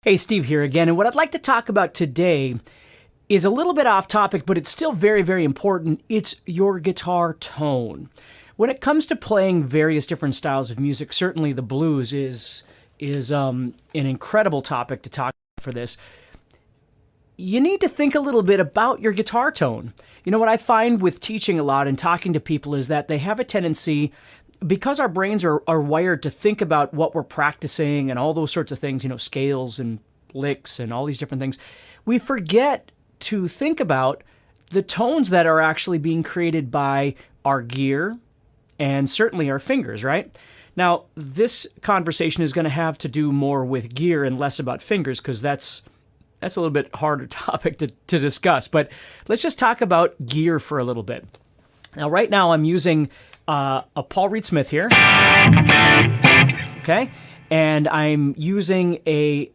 Hey, Steve here again, and what I'd like to talk about today is a little bit off topic, but it's still very, very important. It's your guitar tone. When it comes to playing various different styles of music, certainly the blues is an incredible topic to talk about for this. You need to think a little bit about your guitar tone. You know, what I find with teaching a lot and talking to people is that they have a tendency, because our brains are wired to think about what we're practicing and all those sorts of things, you know, scales and licks and all these different things, we forget to think about the tones that are actually being created by our gear and certainly our fingers, right? Now, this conversation is going to have to do more with gear and less about fingers, because that's a little bit harder topic to discuss. But let's just talk about gear for a little bit. Now, right now I'm using a Paul Reed Smith here, okay? And I'm using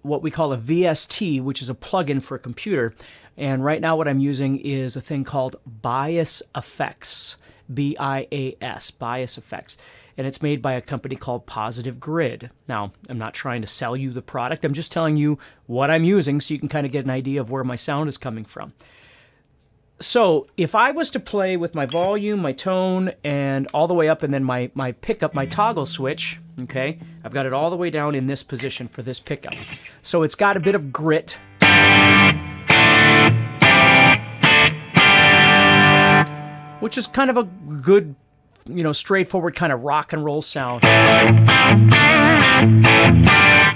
what we call a VST, which is a plugin for a computer. And right now what I'm using is a thing called Bias Effects, B-I-A-S, Bias Effects. And it's made by a company called Positive Grid. Now, I'm not trying to sell you the product. I'm just telling you what I'm using so you can kind of get an idea of where my sound is coming from. So if I was to play with my volume, my tone, and all the way up, and then my pickup, my toggle switch, okay, I've got it all the way down in this position for this pickup. So it's got a bit of grit. Which is kind of a good, you know, straightforward kind of rock and roll sound.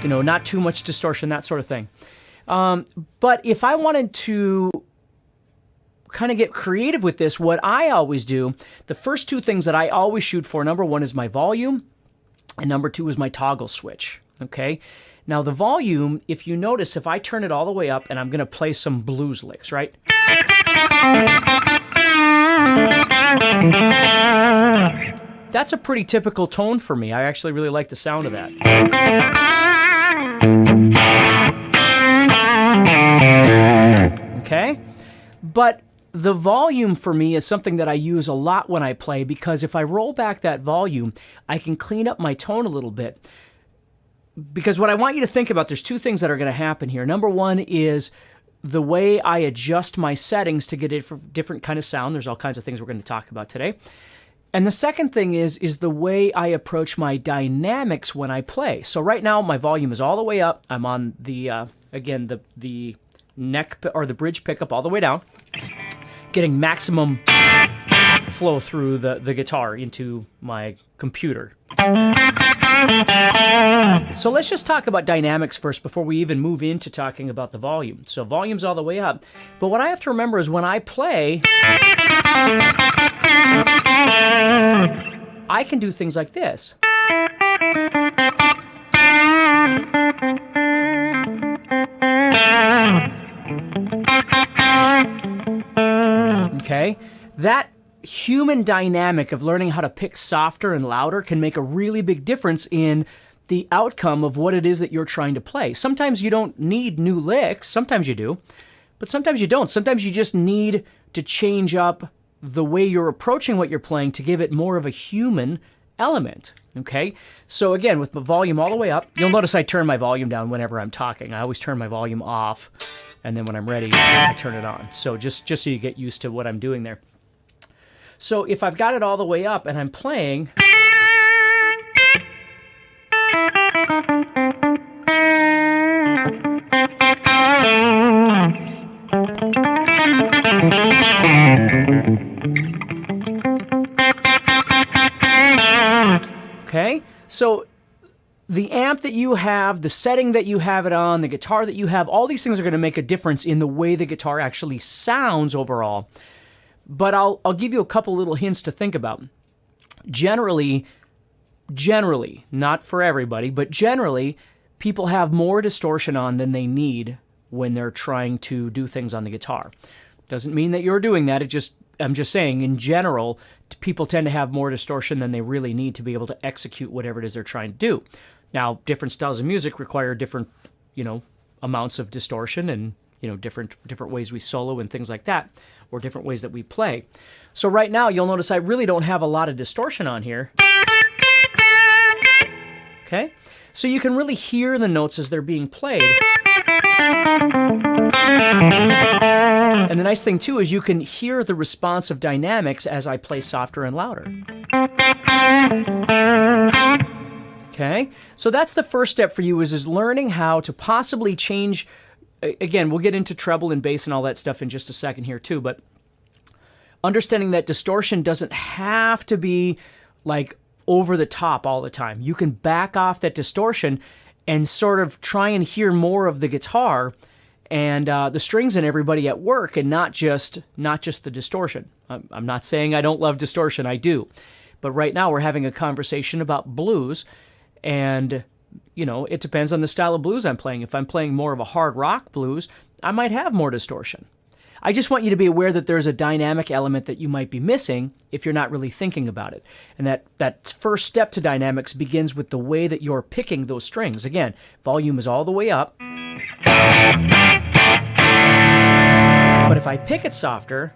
You know, not too much distortion, that sort of thing. But if I wanted to kind of get creative with this, what I always do, the first two things that I always shoot for, number one is my volume, and number two is my toggle switch, okay? Now the volume, if you notice, if I turn it all the way up and I'm going to play some blues licks, right? That's a pretty typical tone for me. I actually really like the sound of that. Okay? But the volume for me is something that I use a lot when I play, because if I roll back that volume, I can clean up my tone a little bit. Because what I want you to think about, there's two things that are going to happen here. Number one is the way I adjust my settings to get a different kind of sound. There's all kinds of things we're going to talk about today. And the second thing is the way I approach my dynamics when I play. So right now my volume is all the way up. I'm on the again the neck or the bridge pickup all the way down, getting maximum flow through the guitar into my computer. So let's just talk about dynamics first before we even move into talking about the volume. So volume's all the way up. But what I have to remember is when I play, I can do things like this. Okay? That human dynamic of learning how to pick softer and louder can make a really big difference in the outcome of what it is that you're trying to play. Sometimes you don't need new licks, sometimes you do, but sometimes you don't. Sometimes you just need to change up the way you're approaching what you're playing to give it more of a human element, okay? So again, with the volume all the way up, you'll notice I turn my volume down whenever I'm talking. I always turn my volume off, and then when I'm ready, I turn it on. So just so you get used to what I'm doing there. So if I've got it all the way up and I'm playing, okay, so the amp that you have, the setting that you have it on, the guitar that you have, all these things are going to make a difference in the way the guitar actually sounds overall. But I'll give you a couple little hints to think about. Generally, not for everybody, but generally, people have more distortion on than they need when they're trying to do things on the guitar. Doesn't mean that you're doing that. I'm just saying, in general, people tend to have more distortion than they really need to be able to execute whatever it is they're trying to do. Now, different styles of music require different, you know, amounts of distortion and, you know, different ways we solo and things like that, or different ways that we play. So right now, you'll notice I really don't have a lot of distortion on here. Okay? So you can really hear the notes as they're being played. And the nice thing too is you can hear the response of dynamics as I play softer and louder. Okay, so that's the first step for you is learning how to possibly change. Again, we'll get into treble and bass and all that stuff in just a second here too, but understanding that distortion doesn't have to be like over the top all the time. You can back off that distortion and sort of try and hear more of the guitar and the strings and everybody at work, and not just the distortion. I'm not saying I don't love distortion, I do. But right now we're having a conversation about blues, and you know, it depends on the style of blues I'm playing. If I'm playing more of a hard rock blues, I might have more distortion. I just want you to be aware that there's a dynamic element that you might be missing if you're not really thinking about it. And that first step to dynamics begins with the way that you're picking those strings. Again, volume is all the way up. But if I pick it softer,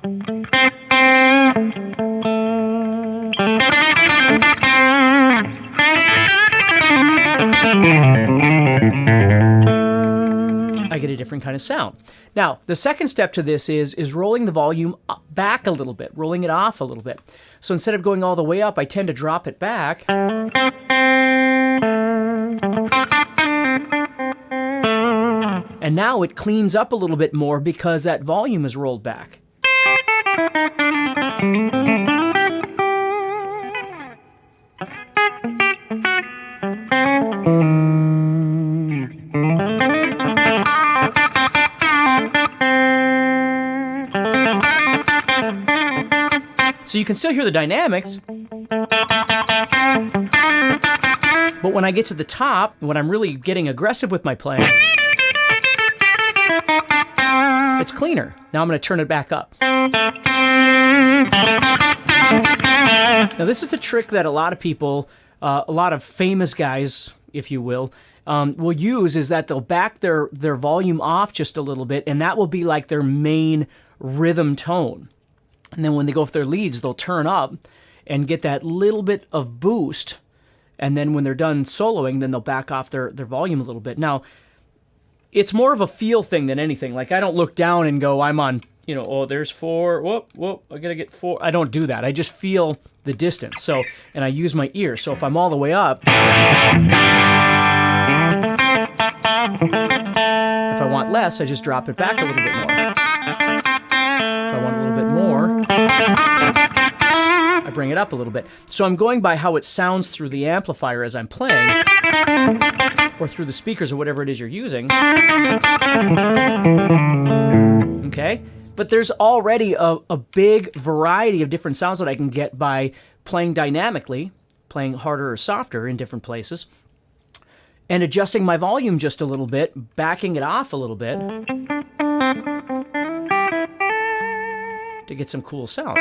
I get a different kind of sound. Now, the second step to this is rolling the volume back a little bit, rolling it off a little bit. So instead of going all the way up, I tend to drop it back. And now it cleans up a little bit more because that volume is rolled back. So you can still hear the dynamics, but when I get to the top, when I'm really getting aggressive with my playing, it's cleaner. Now I'm going to turn it back up. Now this is a trick that a lot of people, a lot of famous guys, if you will use, is that they'll back their volume off just a little bit, and that will be like their main rhythm tone. And then when they go for their leads, they'll turn up and get that little bit of boost. And then when they're done soloing, then they'll back off their volume a little bit. Now, it's more of a feel thing than anything. Like, I don't look down and go, I'm on, you know, oh, there's 4. Whoop, I gotta get 4. I don't do that. I just feel the distance. So, and I use my ear. So if I'm all the way up, if I want less, I just drop it back a little bit more. If I want a little bit more, I bring it up a little bit. So I'm going by how it sounds through the amplifier as I'm playing, or through the speakers or whatever it is you're using. Okay? But there's already a big variety of different sounds that I can get by playing dynamically, playing harder or softer in different places, and adjusting my volume just a little bit, backing it off a little bit, to get some cool sounds.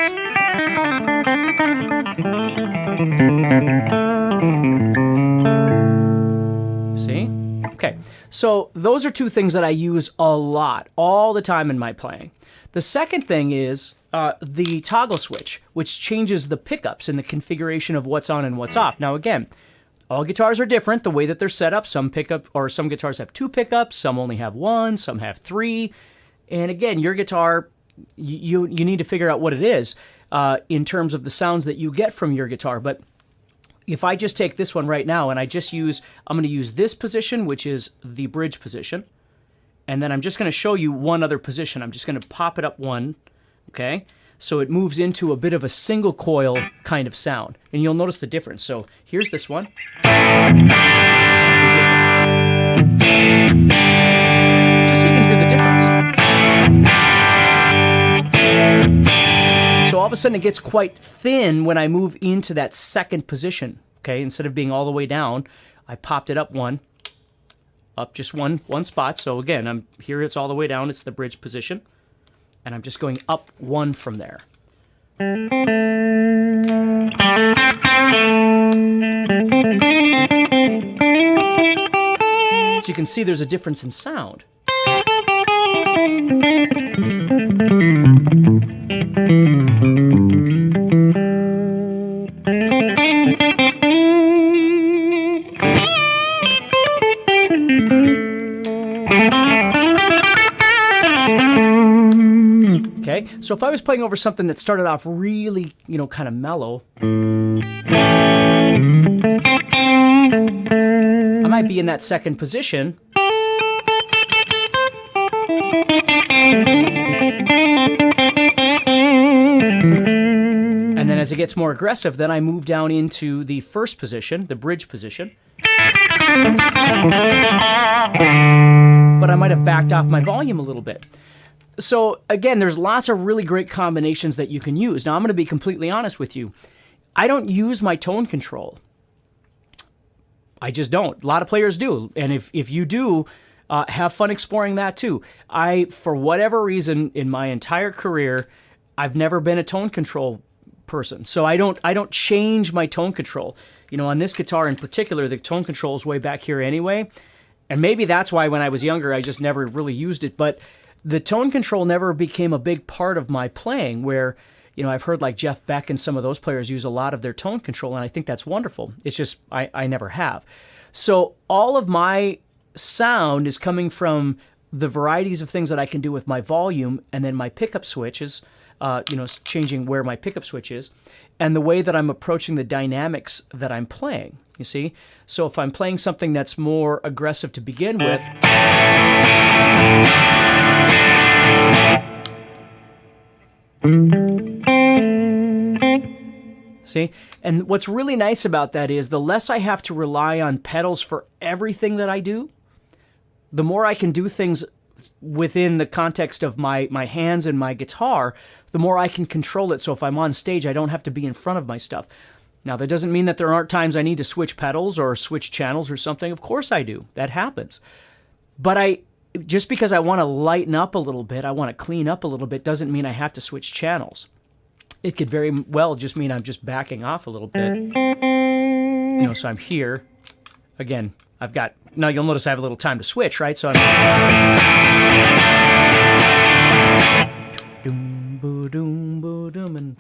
See? Okay, so those are two things that I use a lot, all the time in my playing. The second thing is the toggle switch, which changes the pickups and the configuration of what's on and what's off. Now again, all guitars are different, the way that they're set up. Some guitars have 2 pickups, some only have 1, some have 3. And again, your guitar, you need to figure out what it is in terms of the sounds that you get from your guitar. But if I just take this one right now and I'm going to use this position, which is the bridge position, and then I'm just going to show you one other position. I'm just going to pop it up 1, okay? So it moves into a bit of a single coil kind of sound, and you'll notice the difference. So here's this one. Here's this one. Just so you can hear the difference. So all of a sudden it gets quite thin when I move into that second position, okay? Instead of being all the way down, I popped it up 1, up just one spot. So again, I'm here, it's all the way down, it's the bridge position, and I'm just going up 1 from there. So you can see there's a difference in sound. Okay, so if I was playing over something that started off really, kind of mellow, I might be in that second position. And then as it gets more aggressive, then I move down into the first position, the bridge position. But I might have backed off my volume a little bit. So again, there's lots of really great combinations that you can use. Now I'm going to be completely honest with you. I don't use my tone control. I just don't. A lot of players do. And if you do, have fun exploring that too. For whatever reason, in my entire career, I've never been a tone control person. So I don't change my tone control. On this guitar in particular, the tone control is way back here anyway. And maybe that's why when I was younger, I just never really used it. But the tone control never became a big part of my playing where, I've heard like Jeff Beck and some of those players use a lot of their tone control, and I think that's wonderful. It's just I never have. So all of my sound is coming from the varieties of things that I can do with my volume and then my pickup switches, changing where my pickup switch is, and the way that I'm approaching the dynamics that I'm playing, you see? So if I'm playing something that's more aggressive to begin with, see? And what's really nice about that is the less I have to rely on pedals for everything that I do, the more I can do things within the context of my hands and my guitar, the more I can control it. So if I'm on stage, I don't have to be in front of my stuff. Now, that doesn't mean that there aren't times I need to switch pedals or switch channels or something. Of course I do. That happens. But just because I want to lighten up a little bit, I want to clean up a little bit, doesn't mean I have to switch channels. It could very well just mean I'm just backing off a little bit. So I'm here. Again, now you'll notice I have a little time to switch, right? So I'm doom boo doom boo doom and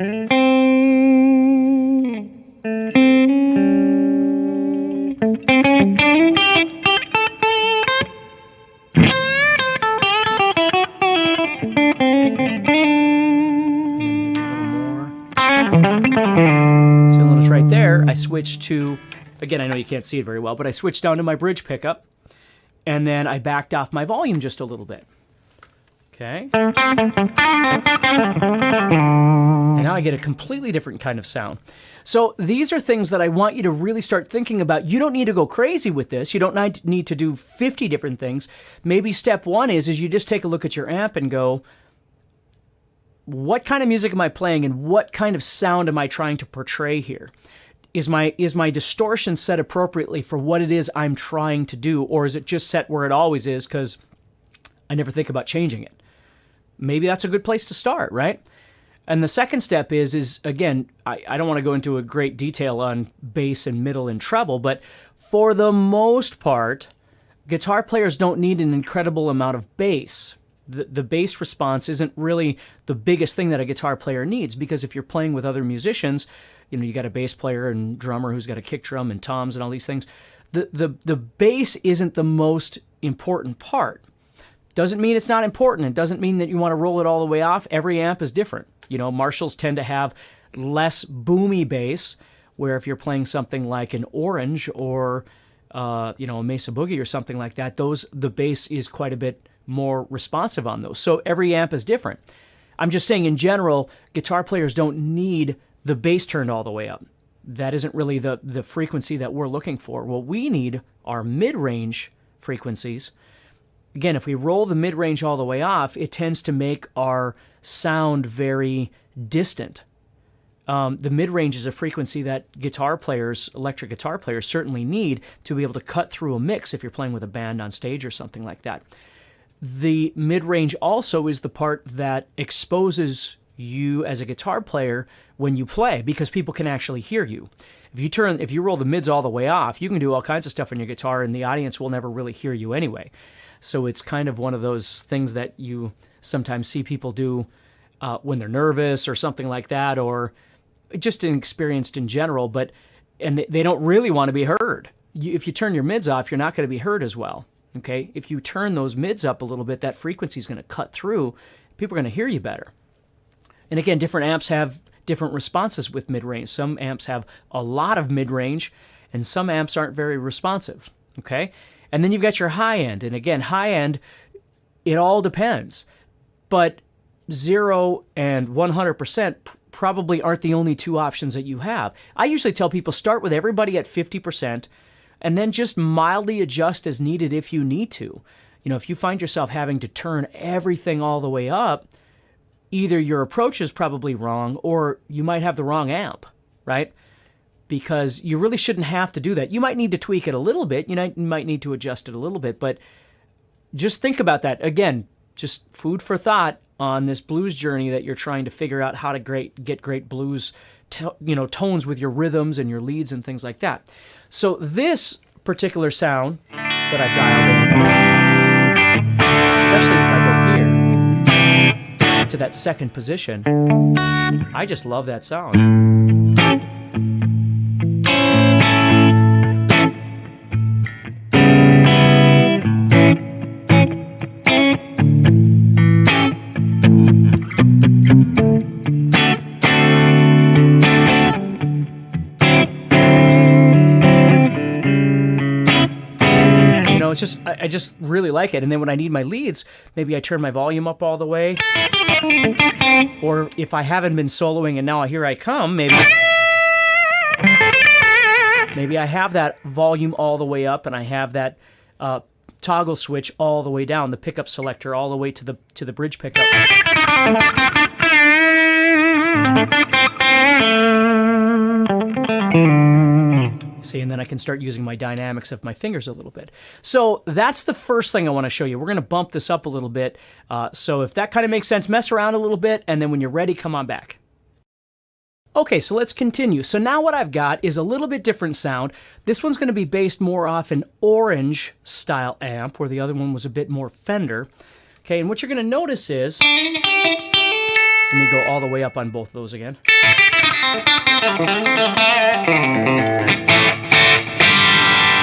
so you'll notice right there I switched to, again, I know you can't see it very well, but I switched down to my bridge pickup, and then I backed off my volume just a little bit. Okay. And now I get a completely different kind of sound. So these are things that I want you to really start thinking about. You don't need to go crazy with this. You don't need to do 50 different things. Maybe step one is you just take a look at your amp and go, what kind of music am I playing and what kind of sound am I trying to portray here? Is my distortion set appropriately for what it is I'm trying to do, or is it just set where it always is because I never think about changing it? Maybe that's a good place to start, right? And the second step is again, I don't want to go into a great detail on bass and middle and treble, but for the most part, guitar players don't need an incredible amount of bass. The bass response isn't really the biggest thing that a guitar player needs, because if you're playing with other musicians, you got a bass player and drummer who's got a kick drum and toms and all these things. The bass isn't the most important part. Doesn't mean it's not important. It doesn't mean that you want to roll it all the way off. Every amp is different. Marshalls tend to have less boomy bass, where if you're playing something like an Orange or a Mesa Boogie or something like that, the bass is quite a bit more responsive on those. So every amp is different. I'm just saying in general, guitar players don't need the bass turned all the way up. That isn't really the frequency that we're looking for. What we need are mid-range frequencies. Again, if we roll the mid-range all the way off, it tends to make our sound very distant. The mid-range is a frequency that electric guitar players certainly need to be able to cut through a mix if you're playing with a band on stage or something like that. The mid-range also is the part that exposes you as a guitar player when you play, because people can actually hear you. If you roll the mids all the way off, you can do all kinds of stuff on your guitar and the audience will never really hear you anyway. So it's kind of one of those things that you sometimes see people do when they're nervous or something like that, or just inexperienced in general, and they don't really want to be heard. If you turn your mids off, you're not going to be heard as well. Okay? If you turn those mids up a little bit, that frequency is going to cut through. People are going to hear you better. And again, different amps have different responses with mid-range. Some amps have a lot of mid-range, and some amps aren't very responsive, okay? And then you've got your high end. And again, high end, it all depends. But 0 and 100% probably aren't the only two options that you have. I usually tell people start with everybody at 50% and then just mildly adjust as needed if you need to. You know, if you find yourself having to turn everything all the way up, either your approach is probably wrong or you might have the wrong amp, right? Because you really shouldn't have to do that. You might need to tweak it a little bit. You might need to adjust it a little bit, but just think about that. Again, just food for thought on this blues journey that you're trying to figure out how to get great blues tones with your rhythms and your leads and things like that. So this particular sound that I've dialed in, especially if I go here to that second position, I just love that sound. I just really like it. And then when I need my leads, maybe I turn my volume up all the way. Or if I haven't been soloing and now here I come, maybe I have that volume all the way up and I have that toggle switch all the way down, the pickup selector all the way to the bridge pickup. See, and then I can start using my dynamics of my fingers a little bit. So that's the first thing I want to show you. We're going to bump this up a little bit. So if that kind of makes sense, mess around a little bit, and then when you're ready, come on back. Okay, so let's continue. So now what I've got is a little bit different sound. This one's going to be based more off an orange style amp, where the other one was a bit more Fender. Okay, and what you're going to notice is, let me go all the way up on both of those again.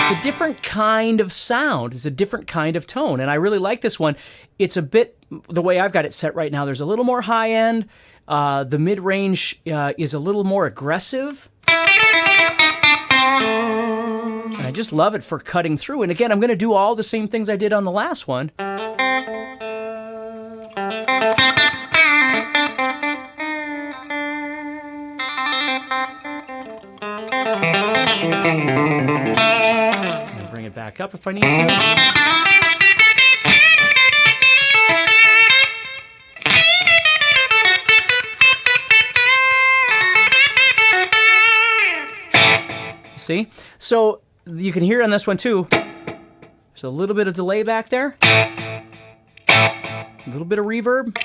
It's a different kind of sound. It's a different kind of tone, and I really like this one. It's a bit, the way I've got it set right now, there's a little more high end. The mid-range is a little more aggressive. And I just love it for cutting through. And again, I'm going to do all the same things I did on the last one. Bring it back up if I need to. See? So you can hear on this one too. There's a little bit of delay back there. A little bit of reverb.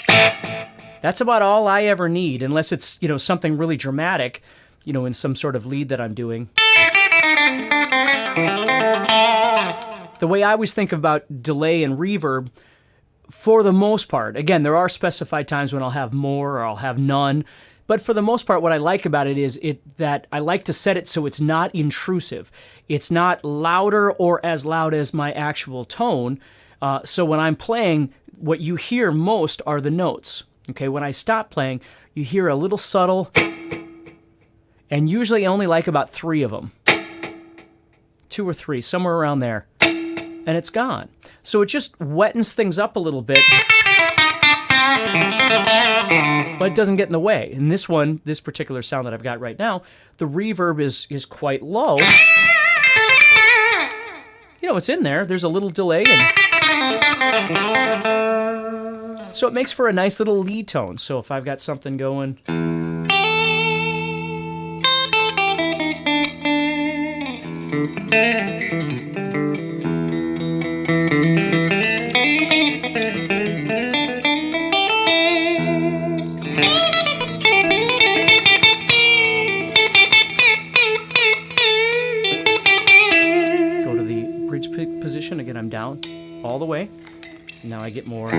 That's about all I ever need, unless it's, something really dramatic, in some sort of lead that I'm doing. The way I always think about delay and reverb, for the most part, again, there are specified times when I'll have more or I'll have none, but for the most part, what I like about it is that I like to set it so it's not intrusive. It's not louder or as loud as my actual tone. So when I'm playing, what you hear most are the notes. Okay, when I stop playing, you hear a little subtle, and usually I only like about 3 of them. 2 or 3, somewhere around there. And it's gone. So it just wettens things up a little bit, but it doesn't get in the way. In this one, this particular sound that I've got right now, the reverb is quite low. It's in there. There's a little delay, and so it makes for a nice little lead tone. So if I've got something going, position. Again, I'm down all the way. Now I get more.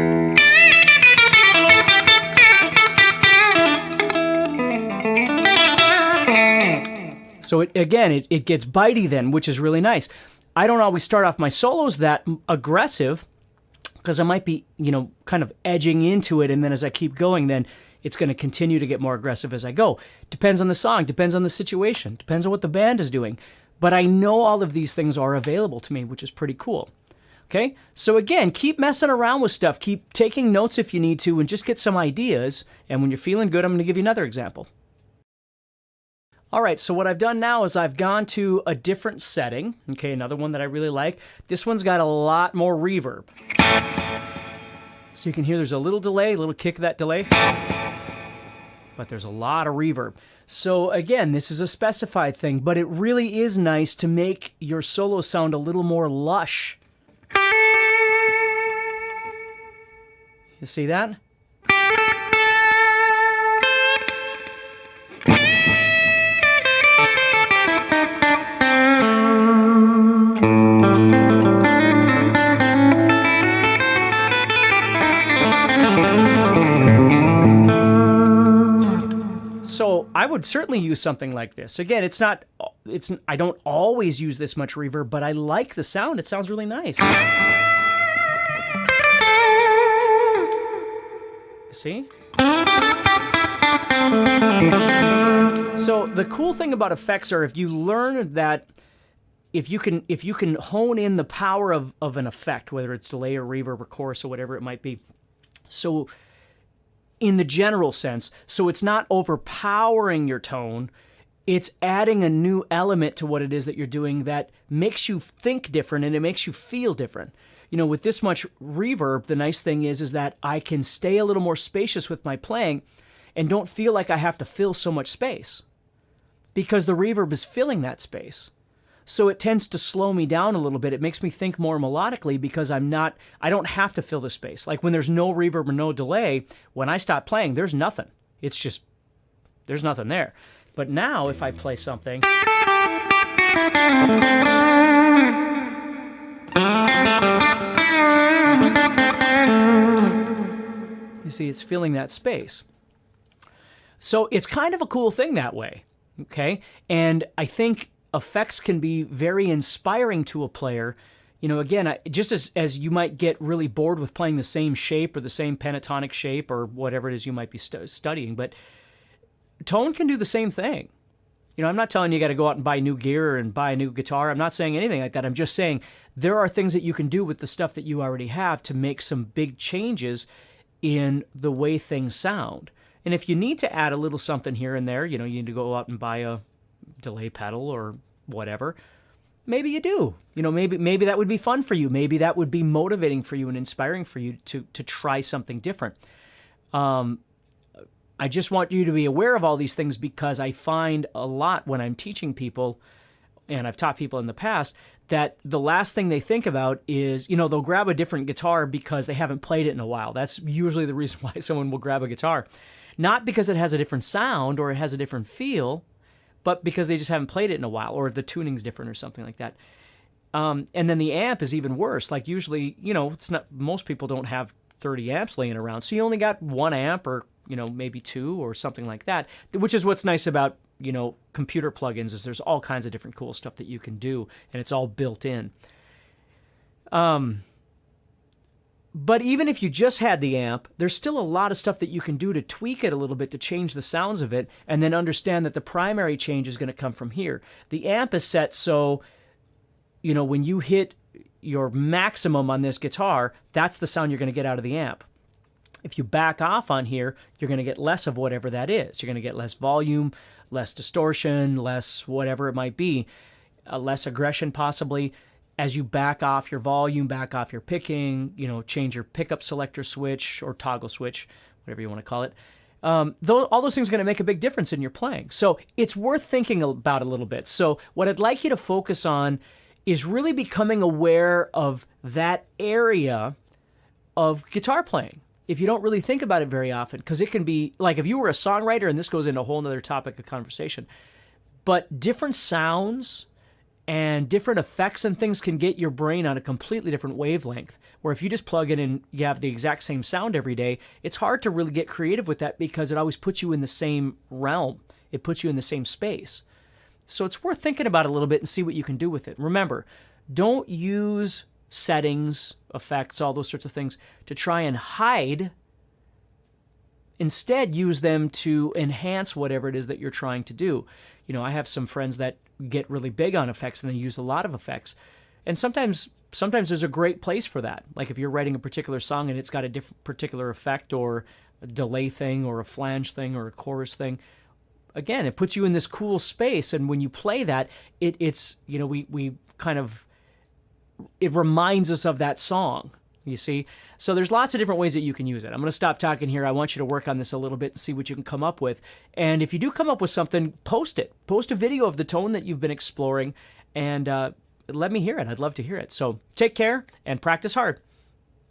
So it gets bitey then, which is really nice. I don't always start off my solos that aggressive because I might be, kind of edging into it, and then as I keep going, then it's going to continue to get more aggressive as I go. Depends on the song, depends on the situation, depends on what the band is doing. But I know all of these things are available to me, which is pretty cool. Okay, so again, keep messing around with stuff. Keep taking notes if you need to and just get some ideas. And when you're feeling good, I'm going to give you another example. All right, so what I've done now is I've gone to a different setting. Okay, another one that I really like. This one's got a lot more reverb. So you can hear there's a little delay, a little kick of that delay. But there's a lot of reverb. So again, this is a specified thing, but it really is nice to make your solo sound a little more lush. You see that? So I would certainly use something like this. Again, I don't always use this much reverb, but I like the sound. It sounds really nice. See? So the cool thing about effects are if you learn that if you can hone in the power of an effect, whether it's delay or reverb or chorus or whatever it might be. So in the general sense, so it's not overpowering your tone, it's adding a new element to what it is that you're doing that makes you think different and it makes you feel different. You know, with this much reverb, the nice thing is that I can stay a little more spacious with my playing and don't feel like I have to fill so much space because the reverb is filling that space. So it tends to slow me down a little bit. It makes me think more melodically because I don't have to fill the space. Like when there's no reverb or no delay, when I stop playing, there's nothing. It's just, there's nothing there. But now if I play something, you see, it's filling that space. So it's kind of a cool thing that way, okay? And I think effects can be very inspiring to a player. You know, again, just as you might get really bored with playing the same shape or the same pentatonic shape or whatever it is you might be studying, but tone can do the same thing. You know, I'm not telling you got to go out and buy new gear and buy a new guitar. I'm not saying anything like that. I'm just saying there are things that you can do with the stuff that you already have to make some big changes in the way things sound. And if you need to add a little something here and there, you know, you need to go out and buy a delay pedal or whatever, maybe you do. You know, maybe that would be fun for you. Maybe that would be motivating for you and inspiring for you to try something different. I just want you to be aware of all these things because I find a lot when I'm teaching people, and I've taught people in the past, that the last thing they think about is, you know, they'll grab a different guitar because they haven't played it in a while. That's usually the reason why someone will grab a guitar. Not because it has a different sound or it has a different feel, but because they just haven't played it in a while or the tuning's different or something like that. And then the amp is even worse. Like usually, you know, it's not, most people don't have 30 amps laying around. So you only got one amp or, you know, maybe two or something like that, which is what's nice about, you know, computer plugins is there's all kinds of different cool stuff that you can do and it's all built in. But even if you just had the amp, there's still a lot of stuff that you can do to tweak it a little bit to change the sounds of it and then understand that the primary change is going to come from here. The amp is set so, you know, when you hit your maximum on this guitar, that's the sound you're going to get out of the amp. If you back off on here, you're going to get less of whatever that is. You're going to get less volume, less distortion, less whatever it might be, less aggression possibly. As you back off your volume, back off your picking, you know, change your pickup selector switch or toggle switch, whatever you want to call it. All those things are going to make a big difference in your playing. So it's worth thinking about a little bit. So what I'd like you to focus on is really becoming aware of that area of guitar playing. If you don't really think about it very often, because it can be, like if you were a songwriter, and this goes into a whole other topic of conversation, but different sounds and different effects and things can get your brain on a completely different wavelength, where if you just plug in and you have the exact same sound every day, it's hard to really get creative with that because it always puts you in the same realm. It puts you in the same space. So it's worth thinking about it a little bit and see what you can do with it. Remember, don't use settings, effects, all those sorts of things to try and hide instead use them to enhance whatever it is that you're trying to do. You know, I have some friends that get really big on effects and they use a lot of effects. And sometimes there's a great place for that. Like if you're writing a particular song and it's got a different particular effect or a delay thing or a flange thing or a chorus thing, again, it puts you in this cool space. And when you play that, it's, you know, we kind of, it reminds us of that song, you see? So there's lots of different ways that you can use it. I'm going to stop talking here. I want you to work on this a little bit and see what you can come up with. And if you do come up with something, post it. Post a video of the tone that you've been exploring and let me hear it. I'd love to hear it. So take care and practice hard.